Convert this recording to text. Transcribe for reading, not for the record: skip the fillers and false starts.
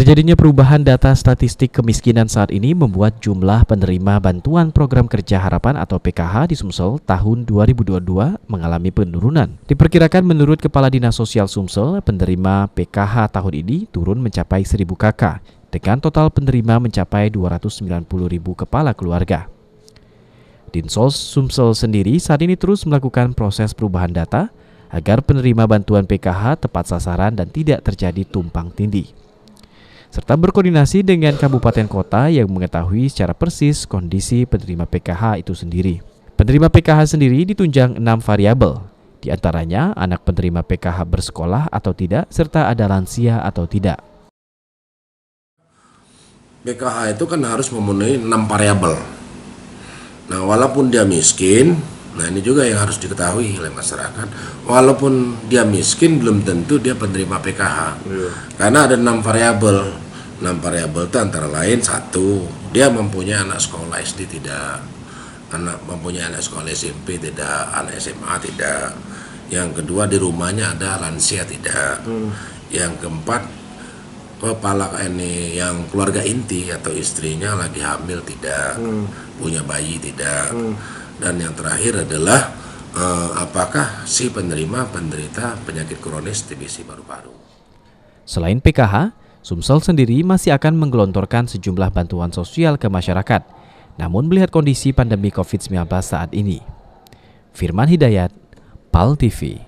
Terjadinya perubahan data statistik kemiskinan saat ini membuat jumlah penerima bantuan program kerja harapan atau PKH di Sumsel tahun 2022 mengalami penurunan. Diperkirakan menurut Kepala Dinas Sosial Sumsel, penerima PKH tahun ini turun mencapai 1.000 KK, dengan total penerima mencapai 290.000 kepala keluarga. Dinsos Sumsel sendiri saat ini terus melakukan proses perubahan data agar penerima bantuan PKH tepat sasaran dan tidak terjadi tumpang tindih, serta berkoordinasi dengan kabupaten kota yang mengetahui secara persis kondisi penerima PKH itu sendiri. Penerima PKH sendiri ditunjang 6 variabel, di antaranya anak penerima PKH bersekolah atau tidak, serta ada lansia atau tidak. PKH itu kan harus memenuhi 6 variabel. Nah, walaupun dia miskin, nah ini juga yang harus diketahui oleh masyarakat. Walaupun dia miskin, belum tentu dia penerima PKH. Karena ada 6 variabel. 6 variabel itu antara lain, 1, dia mempunyai anak sekolah SD tidak, mempunyai anak sekolah SMP tidak, anak SMA tidak. Yang kedua, di rumahnya ada lansia tidak. Yang keempat, kepala ini yang keluarga inti atau istrinya lagi hamil tidak, punya bayi tidak. Dan yang terakhir adalah apakah si penerima penderita penyakit kronis TBC paru-paru. Selain PKH, Sumsel sendiri masih akan menggelontorkan sejumlah bantuan sosial ke masyarakat, namun melihat kondisi pandemi COVID-19 saat ini. Firman Hidayat, PAL TV.